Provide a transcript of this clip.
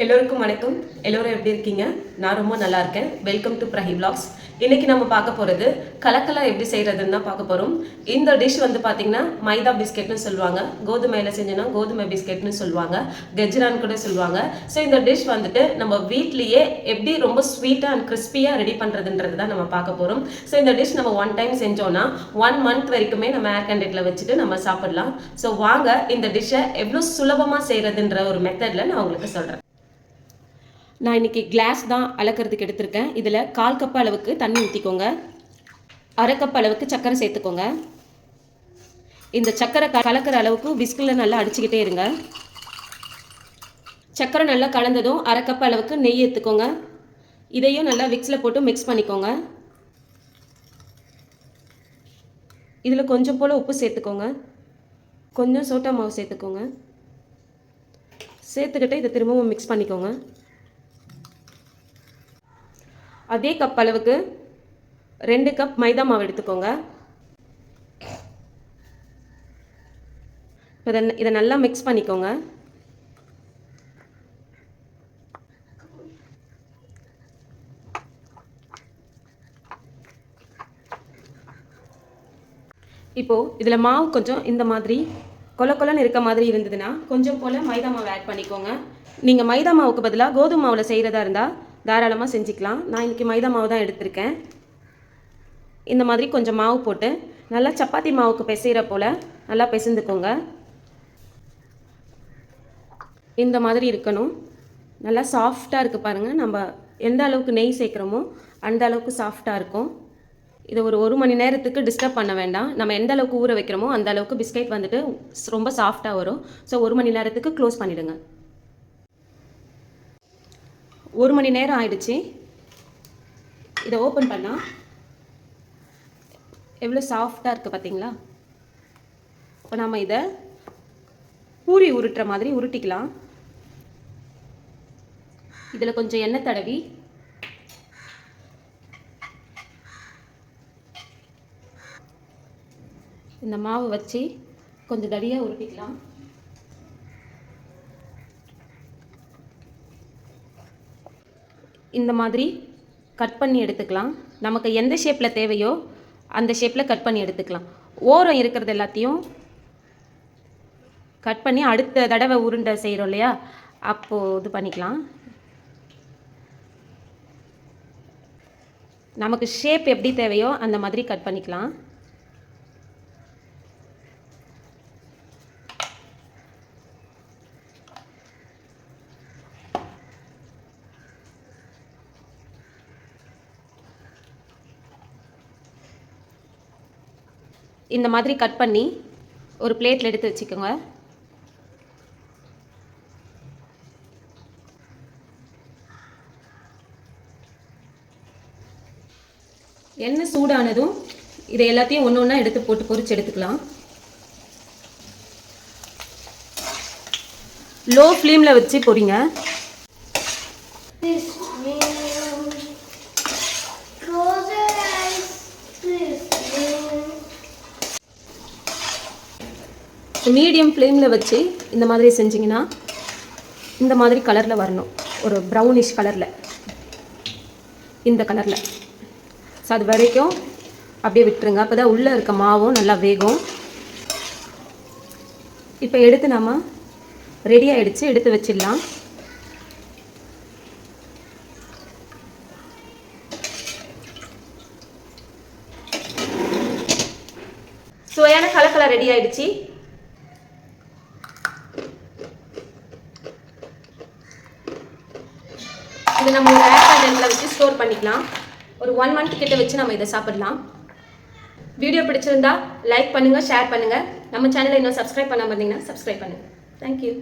எல்லோருக்கும் வணக்கம். எல்லோரும் எப்படி இருக்கீங்க? நான் ரொம்ப நல்லா இருக்கேன். Welcome to Prahi vlogs. இன்னைக்கு நம்ம பார்க்க போகிறது கலக்கலா எப்படி செய்கிறதுன்னு தான் பார்க்க போகிறோம். இந்த டிஷ் வந்து பார்த்தீங்கன்னா மைதா பிஸ்கெட்னு சொல்லுவாங்க, கோதுமையில் செஞ்சோன்னா கோதுமை பிஸ்கெட்னு சொல்லுவாங்க, கெஜ்ரான்னு கூட சொல்லுவாங்க. ஸோ இந்த டிஷ் வந்துட்டு நம்ம வீட்லேயே எப்படி ரொம்ப ஸ்வீட்டாக அண்ட் கிறிஸ்பியாக ரெடி பண்ணுறதுன்றது தான் நம்ம பார்க்க போகிறோம். ஸோ இந்த டிஷ் நம்ம ஒன் டைம் செஞ்சோன்னா 1 month வரைக்குமே நம்ம ஏர் கண்டெக்டில் வச்சுட்டு நம்ம சாப்பிடலாம். ஸோ வாங்க இந்த டிஷ்ஷை எவ்வளோ சுலபமாக செய்கிறதுன்ற ஒரு மெத்தடில் நான் உங்களுக்கு சொல்கிறேன். நான் இன்றைக்கி கிளாஸ் தான் அளக்கிறதுக்கு எடுத்திருக்கேன். இதில் 1/4 கப் அளவுக்கு தண்ணி ஊற்றிக்கோங்க. 1/2 கப் அளவுக்கு சர்க்கரை சேர்த்துக்கோங்க. இந்த சர்க்கரை கலக்கிற அளவுக்கு விஸ்கில் நல்லா அடிச்சுக்கிட்டே இருங்க. சர்க்கரை நல்லா கலந்ததும் 1/2 கப் அளவுக்கு நெய் எடுத்துக்கோங்க. இதையும் நல்லா விக்ஸில் போட்டு மிக்ஸ் பண்ணிக்கோங்க. இதில் கொஞ்சம் போல் உப்பு சேர்த்துக்கோங்க, கொஞ்சம் சோட்டா மாவு சேர்த்துக்கோங்க. சேர்த்துக்கிட்டு இதை திரும்பவும் மிக்ஸ் பண்ணிக்கோங்க. அதே கப் அளவுக்கு 2 கப் மைதா மாவு எடுத்துக்கோங்க. இதை நல்லா மிக்ஸ் பண்ணிக்கோங்க. இப்போது இதில் மாவு கொஞ்சம் இந்த மாதிரி கொல கொலன்னு இருக்க மாதிரி இருந்ததுன்னா கொஞ்சம் போல் மைதா மாவு ஆட் பண்ணிக்கோங்க. நீங்கள் மைதா மாவுக்கு பதிலாக கோதுமை மாவில் செய்கிறதா இருந்தால் தாராளமாக செஞ்சுக்கலாம். நான் இன்றைக்கி மைதா மாவு தான் எடுத்திருக்கேன். இந்த மாதிரி கொஞ்சம் மாவு போட்டு நல்லா சப்பாத்தி மாவுக்கு பிசைகிற போல் நல்லா பிசைந்துக்கோங்க. இந்த மாதிரி இருக்கணும். நல்லா சாஃப்டாக இருக்குது பாருங்கள். நம்ம எந்த அளவுக்கு நெய் சேர்க்குறோமோ அந்த அளவுக்கு சாஃப்டாக இருக்கும். இதை ஒரு 1 மணி நேரத்துக்கு டிஸ்டர்ப் பண்ண வேண்டாம். நம்ம எந்த அளவுக்கு ஊற வைக்கிறோமோ அந்த அளவுக்கு பிஸ்கெட் வந்துட்டு ரொம்ப சாஃப்டாக வரும். ஸோ 1 மணி நேரத்துக்கு க்ளோஸ் பண்ணிவிடுங்க. 1 மணி நேரம் ஆயிடுச்சு. இதை ஓப்பன் பண்ணால் எவ்வளோ சாஃப்டாக இருக்குது பார்த்தீங்களா? இப்போ நம்ம இதை பூரி உருட்டுற மாதிரி உருட்டிக்கலாம். இதில் கொஞ்சம் எண்ணெய் தடவி இந்த மாவு வச்சு கொஞ்சம் தடியாக உருட்டிக்கலாம். இந்த மாதிரி கட் பண்ணி எடுத்துக்கலாம். நமக்கு எந்த ஷேப்பில் தேவையோ அந்த ஷேப்பில் கட் பண்ணி எடுத்துக்கலாம். ஓரம் இருக்கிறது எல்லாத்தையும் கட் பண்ணி அடுத்த தடவை உருண்டை செய்கிறோம் இல்லையா, அப்போது இது பண்ணிக்கலாம். நமக்கு ஷேப் எப்படி தேவையோ அந்த மாதிரி கட் பண்ணிக்கலாம். இந்த மாதிரி கட் பண்ணி ஒரு பிளேட்டில் எடுத்து வச்சுக்கோங்க. எண்ணெய் சூடானதும் இதை எல்லாத்தையும் ஒன்று ஒன்றா எடுத்து போட்டு பொரிச்சு எடுத்துக்கலாம். லோ ஃப்ளேமில் வச்சு பொரிங்க. மீடியம் ஃப்ளேமில் வச்சு இந்த மாதிரி செஞ்சிங்கன்னா இந்த மாதிரி கலரில் வரணும். ஒரு ப்ரௌனிஷ் கலரில், இந்த கலரில். ஸோ அது வரைக்கும் அப்படியே விட்டுருங்க. அப்போ தான் உள்ளே இருக்க மாவும் நல்லா வேகும். இப்போ எடுத்து நம்ம ரெடி ஆகிடுச்சு, எடுத்து வச்சிடலாம். சுவையான கலக்கலா ரெடி ஆகிடுச்சு. இதை நம்ம ஒரு ஏர் கண்டெய்னரில் வச்சு ஸ்டோர் பண்ணிக்கலாம். ஒரு 1 month கிட்ட வச்சு நம்ம இதை சாப்பிடலாம். வீடியோ பிடிச்சிருந்தா லைக் பண்ணுங்கள், ஷேர் பண்ணுங்கள். நம்ம சேனலை இன்னும் சப்ஸ்கிரைப் பண்ணாமல் இருந்தீங்கன்னா சப்ஸ்கிரைப் பண்ணுங்கள். தேங்க்யூ.